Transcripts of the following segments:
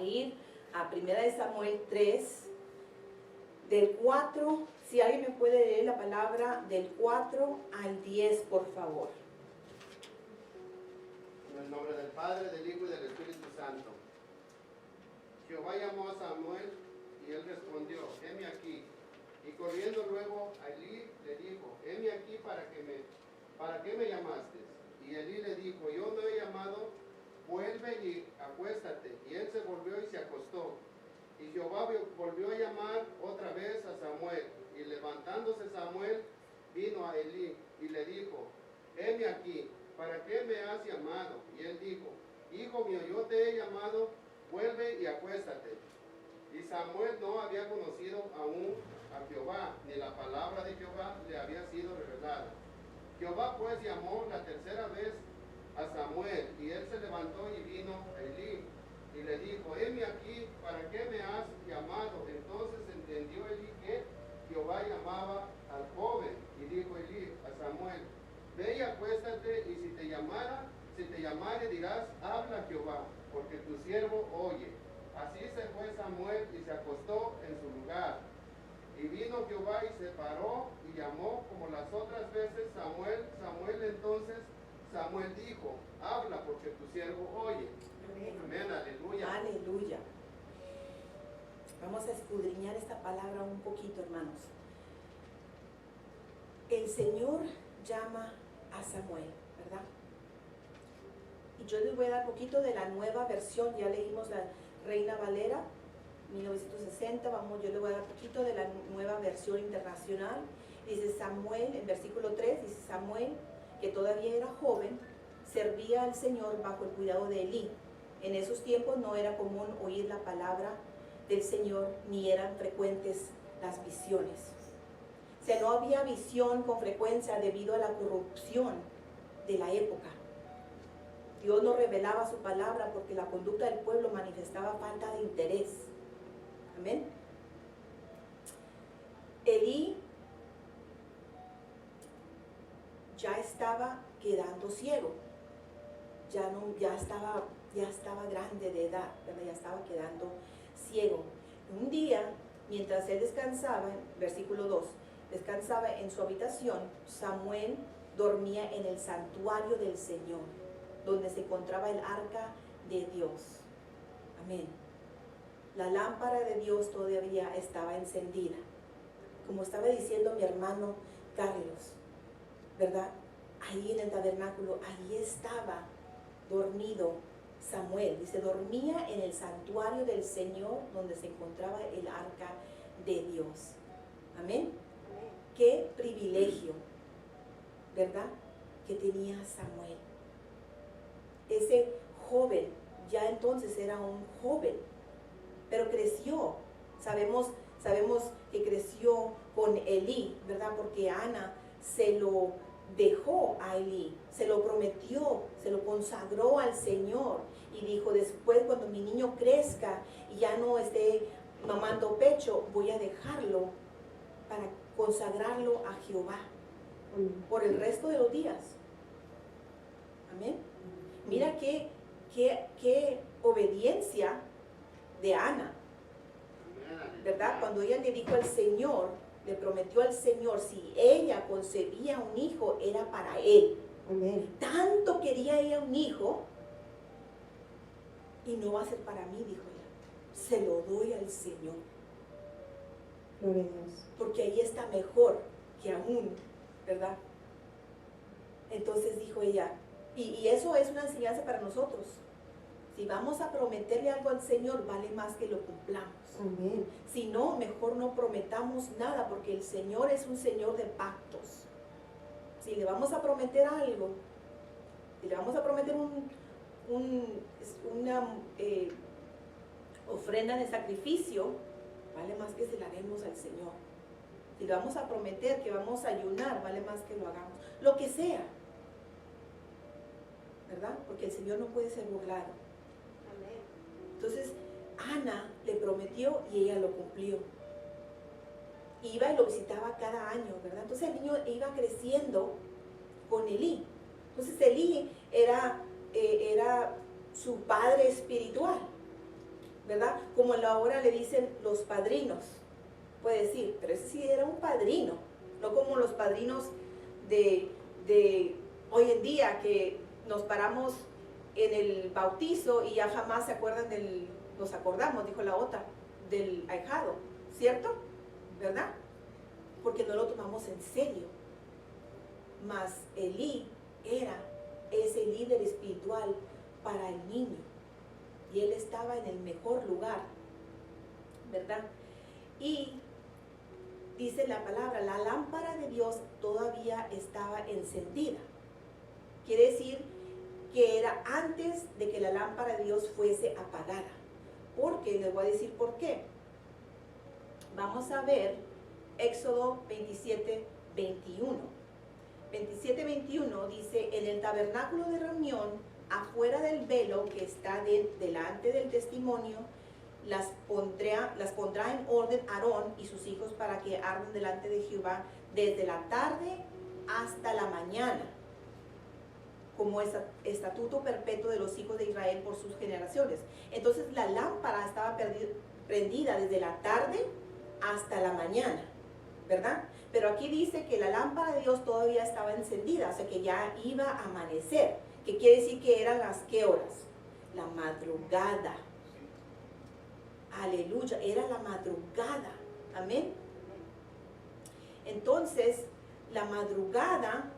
ir a 1 Samuel 3, del 4, si alguien me puede leer la palabra del 4 al 10, por favor. En el nombre del Padre, del Hijo y del Espíritu Santo. Jehová llamó a Samuel y él respondió, heme aquí. Y corriendo luego a Elí le dijo, heme aquí, ¿para qué me llamaste? Y Elí le dijo, yo no he llamado, vuelve y acuéstate. Y él se volvió y se acostó. Y Jehová volvió a llamar otra vez a Samuel. Y levantándose Samuel, vino a Elí y le dijo, heme aquí, ¿para qué me has llamado? Y él dijo, hijo mío, yo te he llamado, vuelve y acuéstate. Y Samuel no había conocido aún a Jehová, ni la palabra de Jehová le había sido revelada. Jehová pues llamó la tercera vez a Samuel, y él se levantó y vino a Elí, y le dijo, heme aquí, ¿para qué me has llamado? Entonces entendió Elí que Jehová llamaba al joven, y dijo Elí a Samuel, ve y acuéstate, y si te llamare dirás, habla Jehová, porque tu siervo oye. Así se fue Samuel y se acostó en su lugar. Y vino Jehová y se paró y llamó como las otras veces Samuel. Entonces Samuel dijo, habla porque tu siervo oye. Amén. Amén, aleluya. Aleluya. Vamos a escudriñar esta palabra un poquito, hermanos. El Señor llama a Samuel, ¿verdad? Y yo les voy a dar un poquito de la nueva versión. Ya leímos la Reina Valera 1960, yo le voy a dar un poquito de la nueva versión internacional. Dice Samuel, en versículo 3, dice Samuel, que todavía era joven, servía al Señor bajo el cuidado de Elí. En esos tiempos no era común oír la palabra del Señor, ni eran frecuentes las visiones. O sea, no había visión con frecuencia debido a la corrupción de la época. Dios no revelaba su palabra porque la conducta del pueblo manifestaba falta de interés. Amén. Elí ya estaba quedando ciego. Ya estaba grande de edad, ¿verdad? Ya estaba quedando ciego. Un día, mientras él descansaba, versículo 2, descansaba en su habitación, Samuel dormía en el santuario del Señor, donde se encontraba el arca de Dios. Amén. La lámpara de Dios todavía estaba encendida. Como estaba diciendo mi hermano Carlos, ¿verdad? Ahí en el tabernáculo, ahí estaba dormido Samuel. Dice, dormía en el santuario del Señor, donde se encontraba el arca de Dios. Amén. Qué privilegio, ¿verdad?, que tenía Samuel. Ese joven, ya entonces era un joven, pero creció. Sabemos que creció con Elí, ¿verdad? Porque Ana se lo dejó a Elí, se lo prometió, se lo consagró al Señor y dijo, después cuando mi niño crezca y ya no esté mamando pecho, voy a dejarlo para consagrarlo a Jehová por el resto de los días. Amén. Mira qué obediencia de Ana, ¿verdad? Cuando ella le dijo al Señor, le prometió al Señor, si ella concebía un hijo, era para él. Amén. Tanto quería ella un hijo, y no va a ser para mí, dijo ella, se lo doy al Señor. Gloria a Dios. Porque ahí está mejor que aún, ¿verdad? Entonces dijo ella, y eso es una enseñanza para nosotros. Si vamos a prometerle algo al Señor, vale más que lo cumplamos. Amén. Si no, mejor no prometamos nada, porque el Señor es un Señor de pactos. Si le vamos a prometer algo, si le vamos a prometer una ofrenda de sacrificio, vale más que se la demos al Señor. Si le vamos a prometer que vamos a ayunar, vale más que lo hagamos. Lo que sea, ¿verdad? Porque el Señor no puede ser burlado. Amén. Entonces, Ana le prometió y ella lo cumplió. Iba y lo visitaba cada año, ¿verdad? Entonces el niño iba creciendo con Elí. Entonces Elí era su padre espiritual. ¿verdad? Como ahora le dicen los padrinos. Puede decir, pero ese sí era un padrino, no como los padrinos de hoy en día que nos paramos en el bautizo y ya jamás se acuerdan nos acordamos, dijo la otra, del ahijado, ¿cierto? ¿Verdad? Porque no lo tomamos en serio. Mas Elí era ese líder espiritual para el niño y él estaba en el mejor lugar, ¿verdad? Y dice la palabra, la lámpara de Dios todavía estaba encendida. Quiere decir que era antes de que la lámpara de Dios fuese apagada. Porque les voy a decir por qué. Vamos a ver Éxodo 27, 21. 27, 21 dice, en el tabernáculo de reunión, afuera del velo que está delante del testimonio, las pondrá en orden Aarón y sus hijos para que arden delante de Jehová desde la tarde hasta la mañana, como estatuto perpetuo de los hijos de Israel por sus generaciones. Entonces la lámpara estaba prendida desde la tarde hasta la mañana, ¿verdad? Pero aquí dice que la lámpara de Dios todavía estaba encendida, o sea que ya iba a amanecer, que quiere decir que eran las ¿qué horas? La madrugada. Aleluya, era la madrugada, amén. Entonces, la madrugada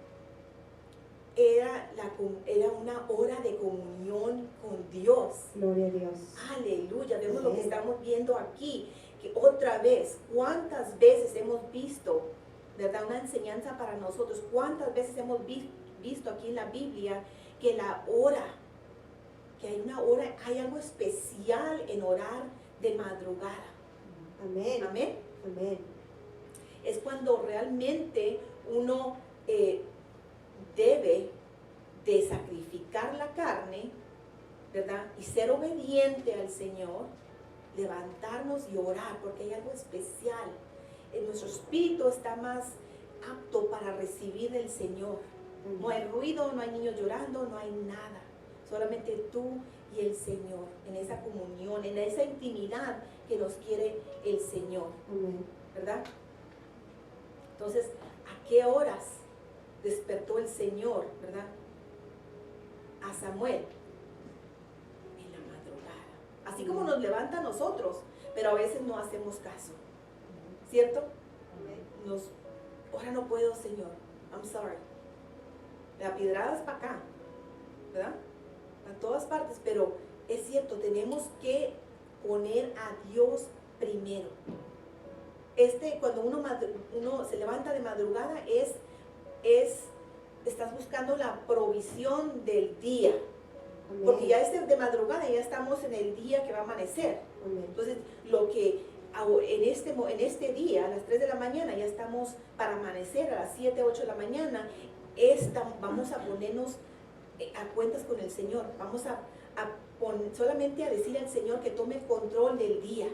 era una hora de comunión con Dios. Gloria a Dios. Aleluya, vemos lo que estamos viendo aquí, que otra vez, cuántas veces hemos visto, ¿verdad? Una enseñanza para nosotros, cuántas veces hemos visto aquí en la Biblia que la hora, que hay una hora, hay algo especial en orar de madrugada. Amén. Amén. Amén. Es cuando realmente uno debe de sacrificar la carne, ¿verdad? Y ser obediente al Señor, levantarnos y orar, porque hay algo especial. Nuestro espíritu está más apto para recibir del Señor. No hay ruido, no hay niños llorando, no hay nada. Solamente tú y el Señor, en esa comunión, en esa intimidad que nos quiere el Señor. Amén. ¿Verdad? Entonces, ¿a qué horas despertó el Señor, verdad? A Samuel. En la madrugada. Así como nos levanta a nosotros, pero a veces no hacemos caso. ¿Cierto? Ahora no puedo, Señor. I'm sorry. La piedrada es para acá, ¿verdad? A todas partes, pero es cierto, tenemos que poner a Dios primero. Cuando uno se levanta de madrugada estás buscando la provisión del día. Amén. Porque ya de madrugada ya estamos en el día que va a amanecer. Amén. Entonces, lo que en este día, a las 3 de la mañana, ya estamos para amanecer, a las 7, 8 de la mañana, vamos a ponernos a cuentas con el Señor. Vamos solamente a decirle al Señor que tome control del día.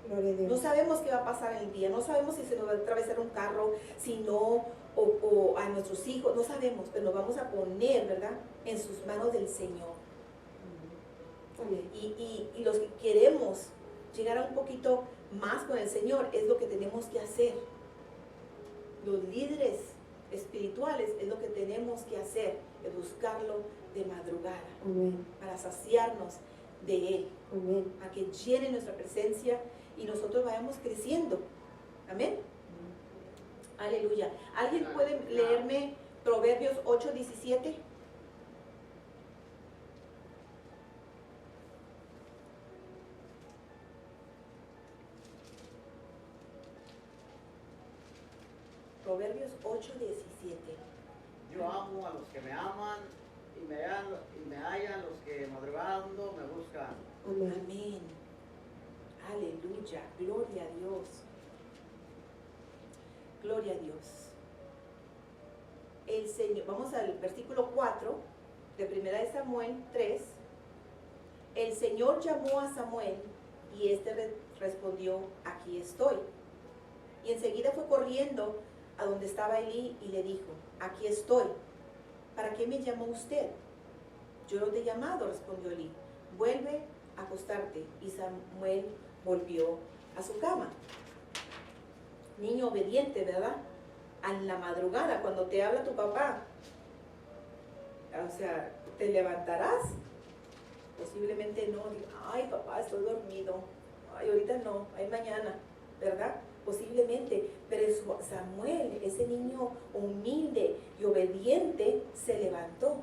Gloria a Dios. No sabemos qué va a pasar en el día, no sabemos si se nos va a atravesar un carro, si no, o a nuestros hijos, no sabemos, pero nos vamos a poner, ¿verdad?, en sus manos del Señor. Amén. Y los que queremos llegar a un poquito más con el Señor, es lo que tenemos que hacer. Los líderes espirituales es lo que tenemos que hacer, es buscarlo de madrugada. Amén. Para saciarnos de Él, Amén. a que llene nuestra presencia y nosotros vayamos creciendo. Amén. Aleluya. ¿Alguien puede leerme Proverbios 8:17? Proverbios 8:17. Yo amo a los que me aman y me hallan los que madrugando me buscan. Amén. Amén. Aleluya. Gloria a Dios. Gloria a Dios. El Señor, vamos al versículo 4 de 1 de Samuel 3. El Señor llamó a Samuel y éste respondió, aquí estoy. Y enseguida fue corriendo a donde estaba Elí y le dijo, aquí estoy. ¿Para qué me llamó usted? Yo no te he llamado, respondió Elí. Vuelve a acostarte. Y Samuel volvió a su cama. Niño obediente, ¿verdad? A la madrugada, cuando te habla tu papá, o sea, te levantarás. Posiblemente no, ay papá, estoy dormido, ay ahorita no, ay mañana, ¿verdad? Posiblemente, pero Samuel, ese niño humilde y obediente, se levantó.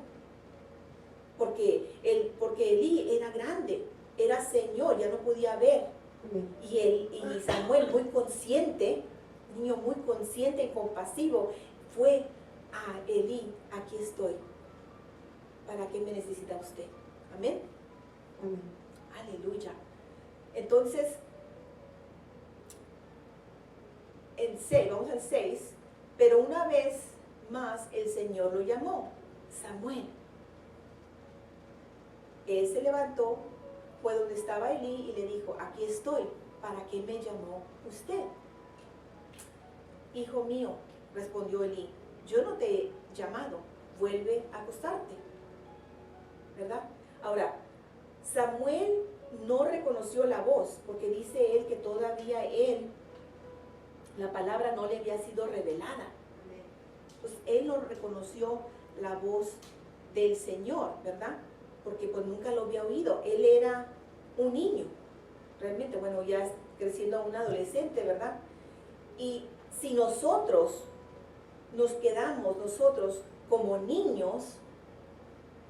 Porque Elí era grande, era señor, ya no podía ver. Amén. Y Samuel, muy consciente, niño muy consciente y compasivo, fue a Elí, aquí estoy. ¿Para qué me necesita usted? Amén. Amén. Aleluya. Entonces, vamos al 6, pero una vez más el Señor lo llamó, Samuel. Él se levantó, fue donde estaba Elí y le dijo, aquí estoy, ¿para qué me llamó usted? Hijo mío, respondió Elí, yo no te he llamado, vuelve a acostarte. ¿Verdad? Ahora, Samuel no reconoció la voz, porque dice él que todavía la palabra no le había sido revelada. Pues él no reconoció la voz del Señor, ¿verdad? Porque pues nunca lo había oído. Él era un niño, realmente, bueno, ya creciendo a un adolescente, ¿verdad? Y si nosotros nos quedamos, nosotros como niños,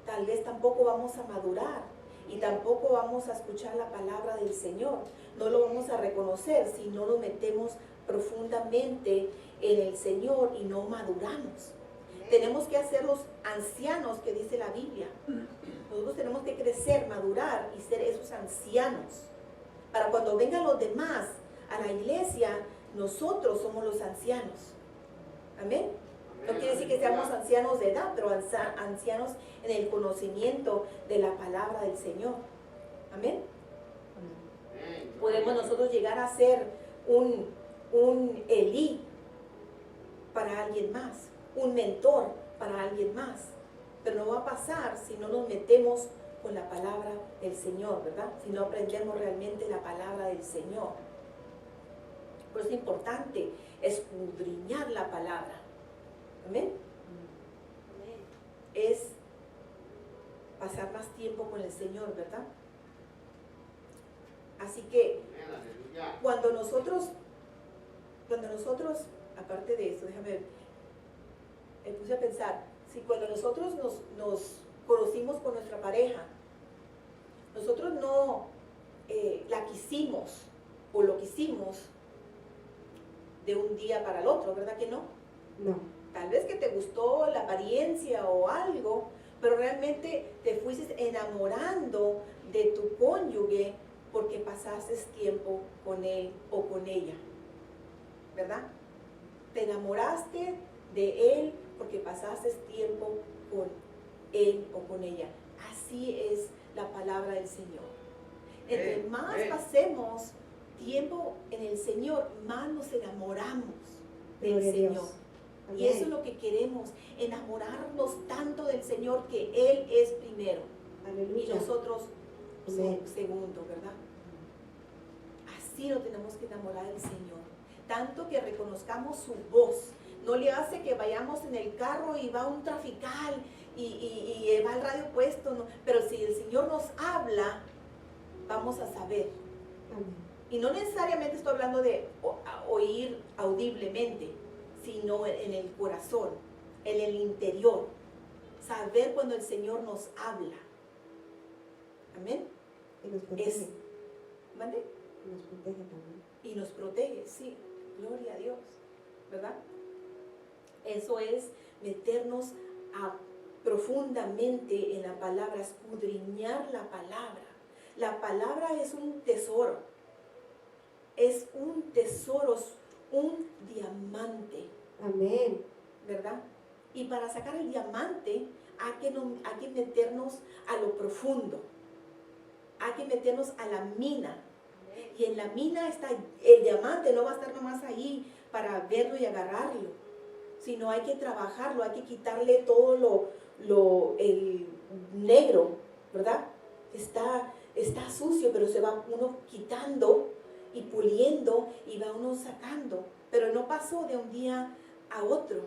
tal vez tampoco vamos a madurar y tampoco vamos a escuchar la palabra del Señor. No lo vamos a reconocer si no nos metemos profundamente en el Señor y no maduramos. Tenemos que hacer los ancianos que dice la Biblia. Nosotros tenemos que crecer, madurar y ser esos ancianos. Para cuando vengan los demás a la iglesia, nosotros somos los ancianos. Amén. No quiere decir que seamos ancianos de edad, pero ancianos en el conocimiento de la palabra del Señor. Amén. Podemos nosotros llegar a ser un Elí para alguien más, un mentor para alguien más. Pero no va a pasar si no nos metemos con la palabra del Señor, ¿verdad? Si no aprendemos realmente la palabra del Señor. Por eso es importante escudriñar la palabra. Amén. Es pasar más tiempo con el Señor, ¿verdad? Así que cuando nosotros, aparte de eso, me puse a pensar, si cuando nosotros nos conocimos con nuestra pareja, nosotros no la quisimos o lo quisimos de un día para el otro, ¿verdad que no? No. Tal vez que te gustó la apariencia o algo, pero realmente te fuiste enamorando de tu cónyuge porque pasaste tiempo con él o con ella, ¿verdad? Te enamoraste de él porque pasaste tiempo con él o con ella. Así es la palabra del Señor. Entre más pasemos tiempo en el Señor, más nos enamoramos del Gloria a Dios. Señor. Amén. Y eso es lo que queremos, enamorarnos tanto del Señor que Él es primero y Aleluya. nosotros Amén. somos segundo, ¿verdad? Así lo tenemos que enamorar del Señor. Tanto que reconozcamos su voz. No le hace que vayamos en el carro y va un trafical y va el radio puesto, ¿no? Pero si el Señor nos habla, vamos a saber. Amén. Y no necesariamente estoy hablando de oír audiblemente, sino en el corazón, en el interior. Saber cuando el Señor nos habla. Amén. Y nos protege. ¿Mande? Y nos protege también. Y nos protege, sí. Gloria a Dios. ¿Verdad? Eso es meternos profundamente en la palabra, escudriñar la palabra. La palabra es un tesoro. Es un tesoro, un diamante. Amén. ¿Verdad? Y para sacar el diamante hay que meternos a lo profundo. Hay que meternos a la mina. Y en la mina está el diamante, no va a estar nomás ahí para verlo y agarrarlo, sino hay que trabajarlo, hay que quitarle todo el negro, ¿verdad? Está está sucio, pero se va uno quitando y puliendo y va uno sacando. Pero no pasó de un día a otro,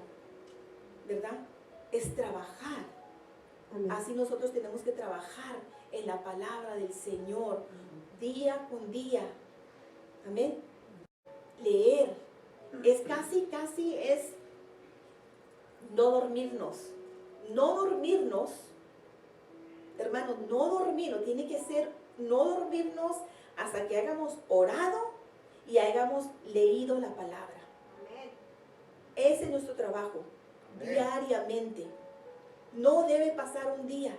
¿verdad? Es trabajar. Amén. Así nosotros tenemos que trabajar en la palabra del Señor día con día. Amén. Leer. Es casi es no dormirnos. No dormirnos, hermanos, no dormirnos. Tiene que ser no dormirnos hasta que hayamos orado y hayamos leído la palabra. Ese es nuestro trabajo, diariamente. No debe pasar un día.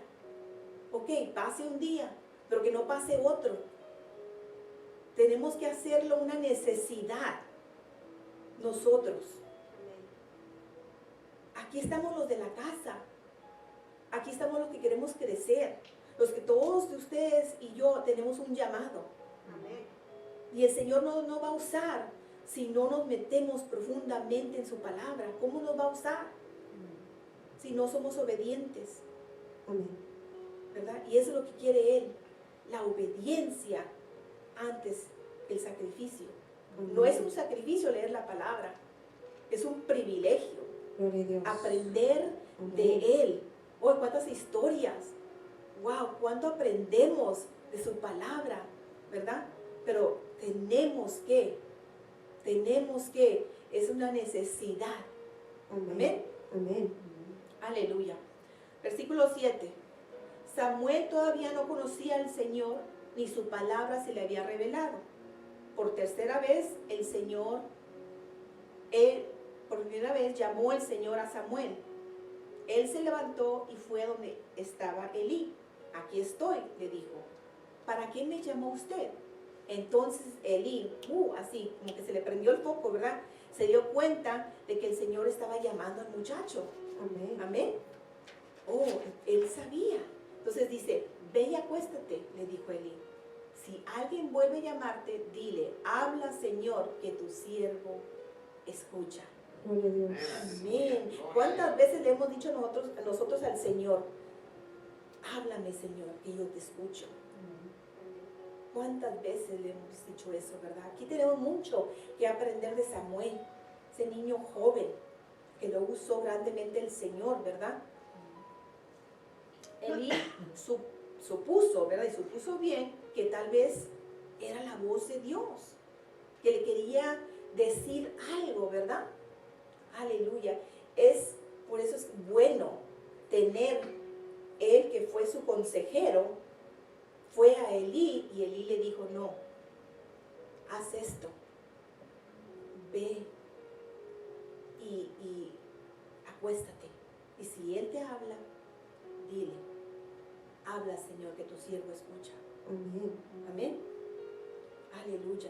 Ok, pase un día, pero que no pase otro. Tenemos que hacerlo una necesidad nosotros. Aquí estamos los de la casa. Aquí estamos los que queremos crecer. Los que todos de ustedes y yo tenemos un llamado. Y el Señor no va a usar si no nos metemos profundamente en su palabra. ¿Cómo nos va a usar? Si no somos obedientes. Amén. ¿Verdad? Y eso es lo que quiere Él. La obediencia antes del sacrificio. Amén. No es un sacrificio leer la palabra. Es un privilegio. Gloria a Dios. Aprender Amén. de Él. Oh, cuántas historias. Wow, cuánto aprendemos de su palabra, ¿verdad? Pero tenemos que, es una necesidad. Amén. Amén. Aleluya. Versículo 7. Samuel todavía no conocía al Señor, ni su palabra se le había revelado. Por tercera vez por primera vez llamó el Señor a Samuel. Él se levantó y fue donde estaba Elí. Aquí estoy, le dijo. ¿Para qué me llamó usted? Entonces Elí, así como que se le prendió el foco, ¿verdad? Se dio cuenta de que el Señor estaba llamando al muchacho. Amén. Amén. Oh, él sabía. Entonces dice, ve y acuéstate, le dijo Elí. Si alguien vuelve a llamarte, dile, habla Señor, que tu siervo escucha. Gloria a Dios. Amén. ¿Cuántas veces le hemos dicho nosotros al Señor, háblame Señor, que yo te escucho? ¿Cuántas veces le hemos dicho eso, verdad? Aquí tenemos mucho que aprender de Samuel, ese niño joven que lo usó grandemente el Señor, ¿verdad? Elí supuso, ¿verdad? Y supuso bien que tal vez era la voz de Dios, que le quería decir algo, ¿verdad? Aleluya. Por eso es bueno tener él que fue su consejero, fue a Elí y Elí le dijo, no, haz esto, ve y acuéstate. Y si él te habla, dile, habla Señor, que tu siervo escucha. Amén. Amén. Aleluya.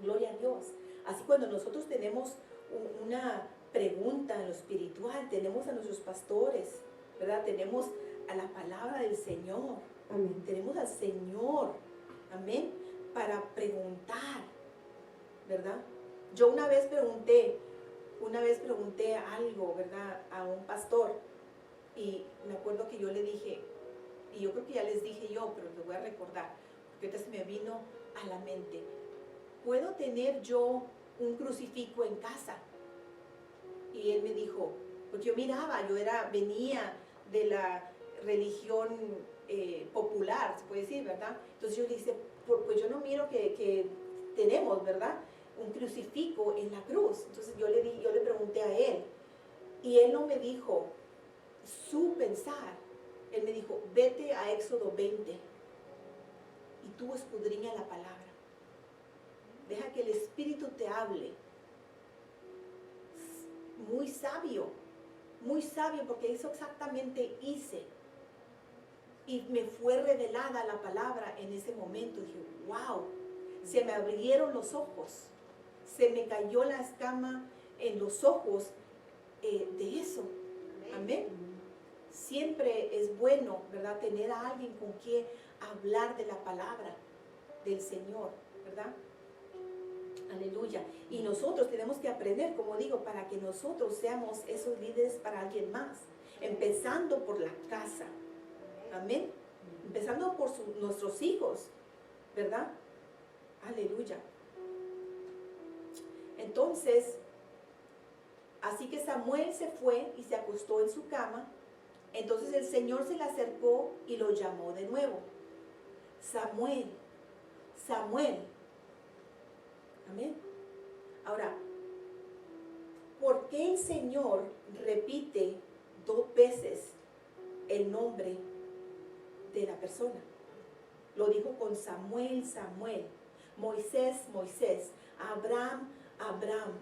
Gloria a Dios. Así cuando nosotros tenemos una pregunta en lo espiritual, tenemos a nuestros pastores, ¿verdad? Tenemos a la palabra del Señor. Amén. Tenemos al Señor. Amén. Para preguntar, ¿verdad? Yo una vez pregunté algo, ¿verdad? A un pastor. Y me acuerdo que yo le dije, y yo creo que ya les dije yo, pero les voy a recordar, porque ahorita se me vino a la mente. ¿Puedo tener yo un crucifijo en casa? Y él me dijo, porque yo miraba, venía de la religión popular, se puede decir, ¿verdad? Entonces yo le dije, pues yo no miro que tenemos, ¿verdad? Un crucifijo en la cruz. Entonces yo le pregunté a él, y él no me dijo su pensar. Él me dijo, vete a Éxodo 20 y tú escudriña la palabra. Deja que el Espíritu te hable. Muy sabio, porque eso exactamente hice. Y me fue revelada la palabra en ese momento. Dije, wow, se me abrieron los ojos, se me cayó la escama en los ojos de eso. Amén. Siempre es bueno, ¿verdad? Tener a alguien con quien hablar de la palabra del Señor, ¿verdad? Aleluya. Y nosotros tenemos que aprender, como digo, para que nosotros seamos esos líderes para alguien más, empezando por la casa. Amén. empezando por nuestros hijos, ¿verdad? Aleluya. Entonces, así que Samuel se fue y se acostó en su cama. Entonces el Señor se le acercó y lo llamó de nuevo. Samuel, Samuel. Amén. Ahora, ¿por qué el Señor repite 2 veces el nombre de la persona? Lo dijo con Samuel, Samuel, Moisés, Moisés, Abraham, Abraham,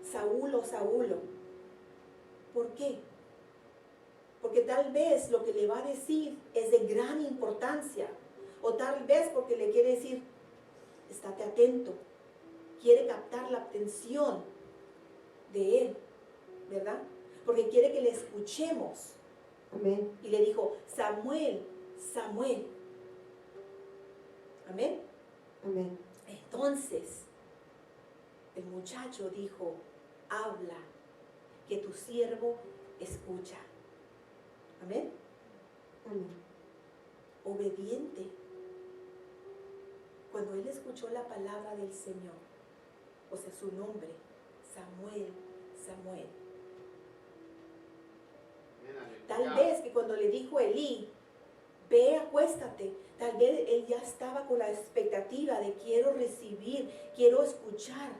Saúl, Saúl. ¿Por qué? Porque tal vez lo que le va a decir es de gran importancia, o tal vez porque le quiere decir, estate atento, quiere captar la atención de él, ¿verdad? Porque quiere que le escuchemos. Amén. Y le dijo, Samuel, Samuel. Amén. Amén. Entonces, el muchacho dijo, habla, que tu siervo escucha. Amén. Amén. Obediente. Cuando él escuchó la palabra del Señor, o sea, su nombre, Samuel, Samuel. Tal vez que cuando le dijo Elí, ve, acuéstate, tal vez él ya estaba con la expectativa de quiero recibir, quiero escuchar.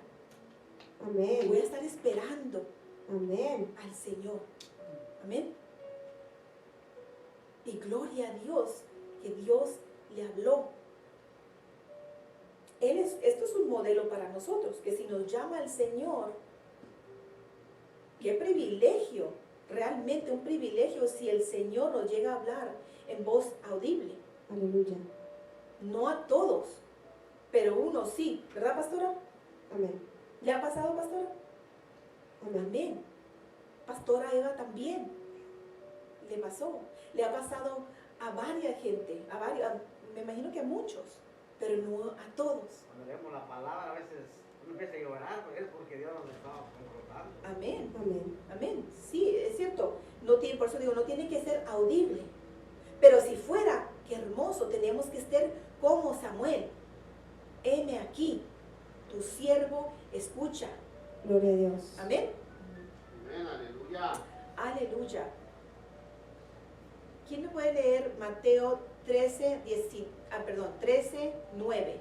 Amén. Voy a estar esperando Amén. al Señor. Amén. Y gloria a Dios, que Dios le habló. Esto es un modelo para nosotros, que si nos llama el Señor, qué privilegio, realmente un privilegio si el Señor nos llega a hablar en voz audible. Aleluya. No a todos, pero uno sí, ¿verdad, pastora? Amén. ¿Le ha pasado, pastora? Amén. Amén. Pastora Eva también le pasó. Le ha pasado a varias gente, me imagino que a muchos, pero no a todos. Cuando leemos la palabra a veces uno empieza a llorar, pero es porque Dios nos está confrontando. Amén. Amén. Amén. Sí, es cierto. No tiene, por eso digo, no tiene que ser audible. Pero si fuera, qué hermoso, tenemos que estar como Samuel. Heme aquí, tu siervo escucha. Gloria a Dios. Amén. Amén, aleluya. Aleluya. ¿Quién me puede leer Mateo 13, 9?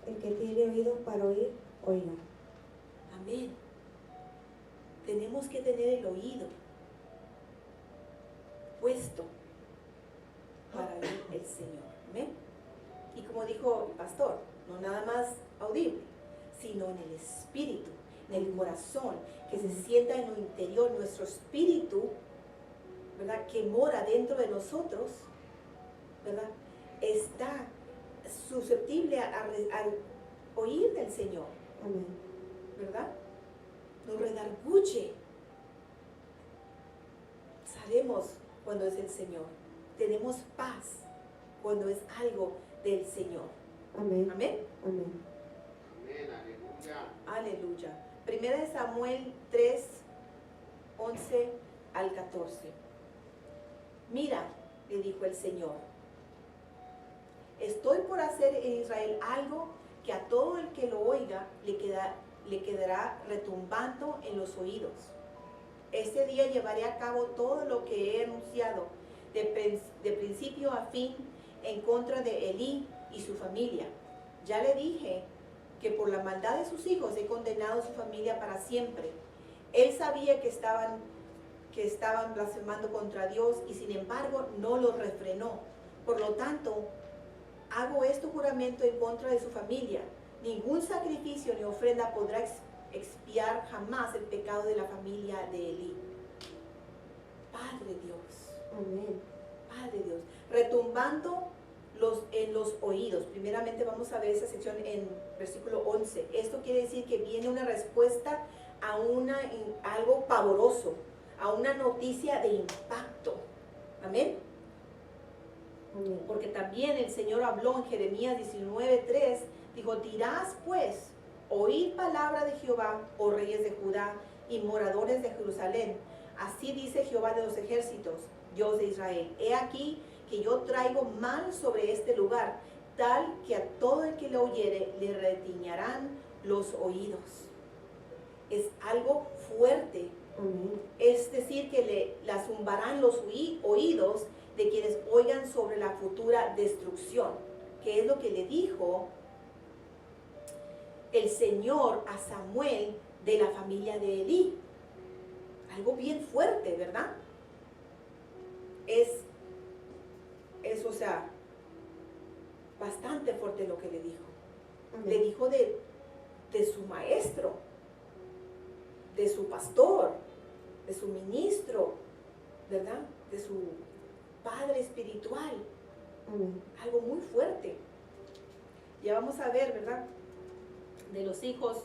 El que tiene oídos para oír, oiga. Amén. Tenemos que tener el oído puesto para oír el Señor. Amén. Y como dijo el pastor, no nada más audible, sino en el espíritu, en el corazón, que se sienta en lo interior, nuestro espíritu, ¿verdad? Que mora dentro de nosotros, ¿verdad? Está susceptible al oír del Señor, Amén. ¿verdad? Nos redarguye. Sabemos cuando es el Señor. Tenemos paz cuando es algo del Señor. Amén. Amén. Amén. Amén, aleluya. Aleluya. Primera de Samuel 3, 11 al 14. Mira, le dijo el Señor, estoy por hacer en Israel algo que a todo el que lo oiga le quedará retumbando en los oídos. Este día llevaré a cabo todo lo que he anunciado de principio a fin en contra de Elí y su familia. Ya le dije que por la maldad de sus hijos he condenado a su familia para siempre. Él sabía que estaban blasfemando contra Dios y sin embargo no los refrenó. Por lo tanto, hago este juramento en contra de su familia. Ningún sacrificio ni ofrenda podrá expiar jamás el pecado de la familia de Elí. Padre Dios, Amén. Padre Dios, retumbando en los oídos. Primeramente vamos a ver esa sección en versículo 11. Esto quiere decir que viene una respuesta a algo pavoroso, a una noticia de impacto. Amén. Amén. Porque también el Señor habló en Jeremías 19:3, dijo, dirás pues, oíd palabra de Jehová, oh reyes de Judá y moradores de Jerusalén. Así dice Jehová de los ejércitos, Dios de Israel. He aquí que yo traigo mal sobre este lugar, tal que a todo el que lo oyere le retiñarán los oídos. Es algo fuerte. Amén. Es decir, que le zumbarán los oídos de quienes oigan sobre la futura destrucción, que es lo que le dijo el Señor a Samuel de la familia de Elí. Algo bien fuerte, ¿verdad? Es o sea, bastante fuerte lo que le dijo. Le Amén. dijo de su maestro, de su pastor, de su ministro, ¿verdad? De su padre espiritual. Amén. Algo muy fuerte. Ya vamos a ver, ¿verdad? De los hijos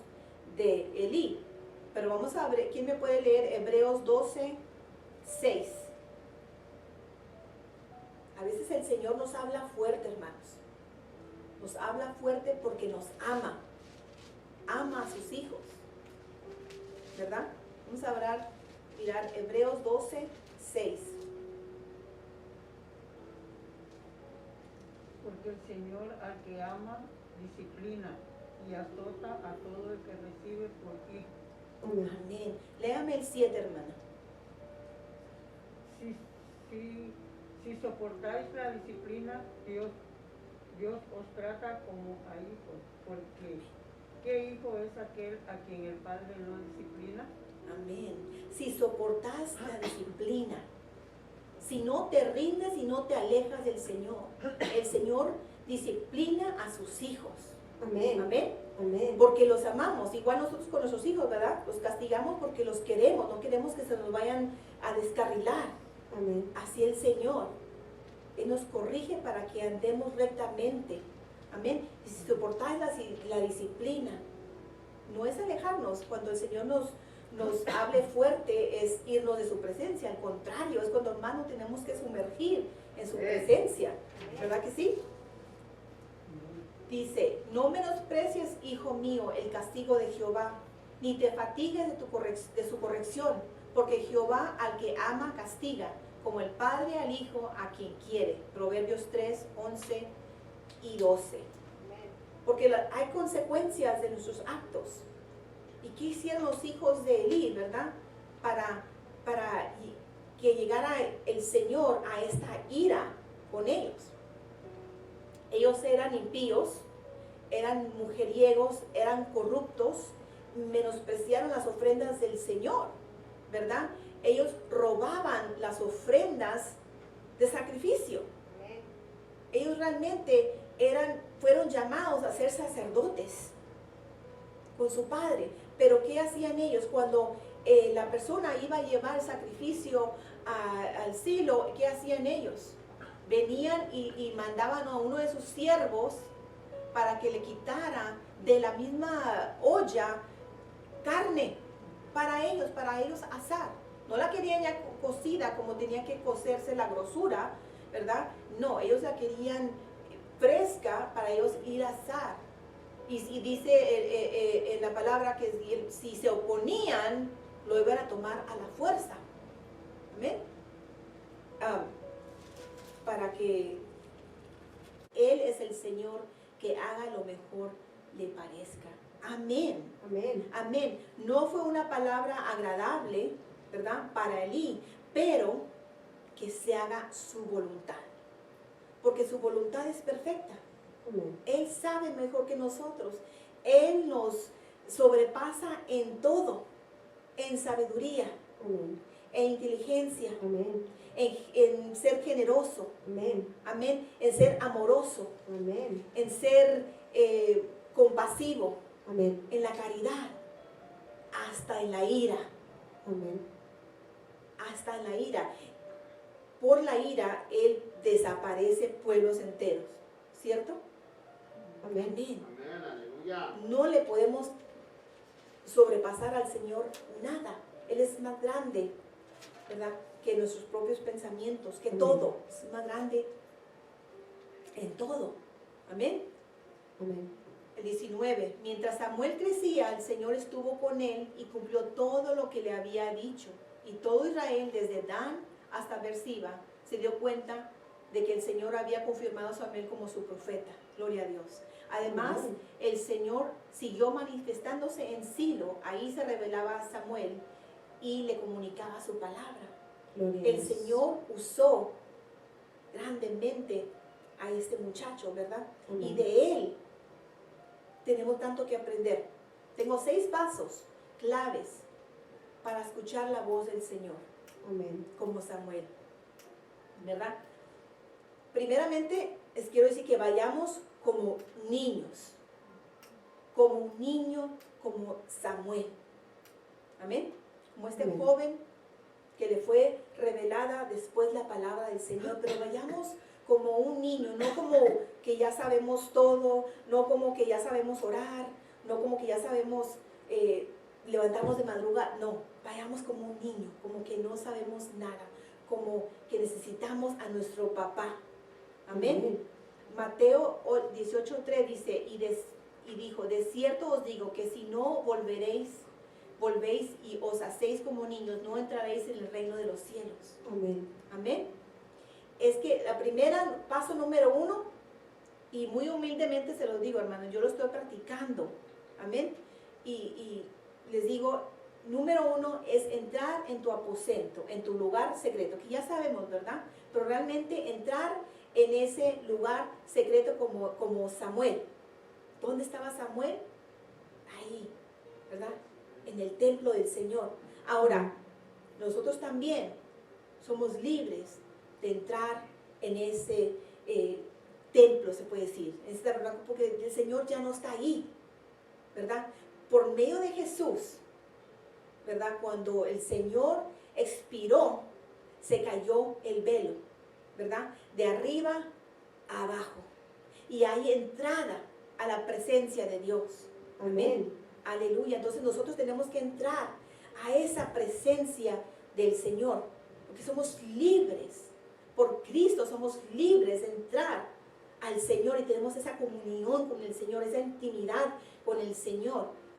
de Elí. Pero vamos a ver, ¿quién me puede leer Hebreos 12:6? A veces el Señor nos habla fuerte, hermanos. Nos habla fuerte porque nos ama. Ama a sus hijos. ¿Verdad? Vamos a mirar Hebreos 12:6. Porque el Señor al que ama, disciplina y azota a todo el que recibe por hijo. Amén. Amén. Léame el 7, hermana. Si soportáis la disciplina, Dios os trata como a hijos, porque ¿qué hijo es aquel a quien el Padre no disciplina? Amén. Si soportas la disciplina, si no te rindes y no te alejas del Señor, el Señor disciplina a sus hijos. Amén. Amén. Amén. Porque los amamos, igual nosotros con nuestros hijos, ¿verdad? Los castigamos porque los queremos, no queremos que se nos vayan a descarrilar. Amén. Así el Señor, Él nos corrige para que andemos rectamente. Amén. Y si soportáis la disciplina, no es alejarnos. Cuando el Señor nos hable fuerte, es irnos de su presencia. Al contrario, es cuando, hermano, tenemos que sumergir en su presencia. ¿Verdad que sí? Dice, no menosprecies, hijo mío, el castigo de Jehová, ni te fatigues de su corrección, porque Jehová al que ama castiga, como el padre al hijo a quien quiere. Proverbios 3:11 y 12. Porque hay consecuencias de nuestros actos. ¿Y qué hicieron los hijos de Elí, verdad? Para que llegara el Señor a esta ira con ellos. Ellos eran impíos, eran mujeriegos, eran corruptos, menospreciaron las ofrendas del Señor, ¿verdad? Ellos robaban las ofrendas de sacrificio. Ellos realmente fueron llamados a ser sacerdotes con su padre. Pero ¿qué hacían ellos cuando la persona iba a llevar el sacrificio al silo? ¿Qué hacían ellos? Venían y mandaban a uno de sus siervos para que le quitara de la misma olla carne para ellos asar. No la querían ya cocida como tenía que cocerse la grosura, ¿verdad? No, ellos la querían fresca para ellos ir a asar. Y dice en la palabra que si se oponían, lo iban a tomar a la fuerza. Amén. Para que Él es el Señor que haga lo mejor le parezca. Amén. Amén. Amén. No fue una palabra agradable, ¿verdad? Para Elí, pero que se haga su voluntad. Porque su voluntad es perfecta. Amén. Él sabe mejor que nosotros. Él nos sobrepasa en todo, en sabiduría, Amén. en inteligencia, Amén. en ser generoso, Amén. amén, en ser amoroso, Amén. en ser compasivo, Amén. en la caridad, hasta en la ira, Amén. hasta en la ira. Por la ira, Él desaparece pueblos enteros, ¿cierto? Amén. Amén. Amén, aleluya. No le podemos sobrepasar al Señor nada. Él es más grande, ¿verdad? Que nuestros propios pensamientos, que Amén. todo es más grande en todo. Amén. Amén. El 19, mientras Samuel crecía, el Señor estuvo con él y cumplió todo lo que le había dicho. Y todo Israel, desde Dan hasta Beersheba, se dio cuenta de que el Señor había confirmado a Samuel como su profeta. Gloria a Dios. Además, Amén. el Señor siguió manifestándose en Silo. Ahí se revelaba a Samuel y le comunicaba su palabra. Gloria a El Dios. Señor usó grandemente a este muchacho, ¿verdad? Amén. Y de él tenemos tanto que aprender. Tengo 6 pasos claves para escuchar la voz del Señor, Amén. como Samuel, ¿verdad? Primeramente, les quiero decir que vayamos como niños, como un niño, como Samuel. Amén. Como este Amén. joven que le fue revelada después la palabra del Señor, pero vayamos como un niño, no como que ya sabemos todo, no como que ya sabemos orar, no como que ya sabemos levantarnos de madrugada, no, vayamos como un niño, como que no sabemos nada, como que necesitamos a nuestro papá. Amén. Mateo 18:3 dice, y dijo, de cierto os digo que si no volvéis y os hacéis como niños, no entraréis en el reino de los cielos. Amén. Amén. Es que paso número 1, y muy humildemente se los digo, hermanos, yo lo estoy practicando. Amén. Y les digo, número 1 es entrar en tu aposento, en tu lugar secreto, que ya sabemos, ¿verdad? Pero realmente entrar en ese lugar secreto como Samuel. ¿Dónde estaba Samuel? Ahí, ¿verdad? En el templo del Señor. Ahora, nosotros también somos libres de entrar en ese templo, se puede decir, porque el Señor ya no está ahí, ¿verdad? Por medio de Jesús, ¿verdad? Cuando el Señor expiró, se cayó el velo, ¿verdad? De arriba a abajo. Y hay entrada a la presencia de Dios. Amén. Aleluya. Entonces nosotros tenemos que entrar a esa presencia del Señor, porque somos libres. Por Cristo somos libres de entrar al Señor y tenemos esa comunión con el Señor, esa intimidad con el Señor.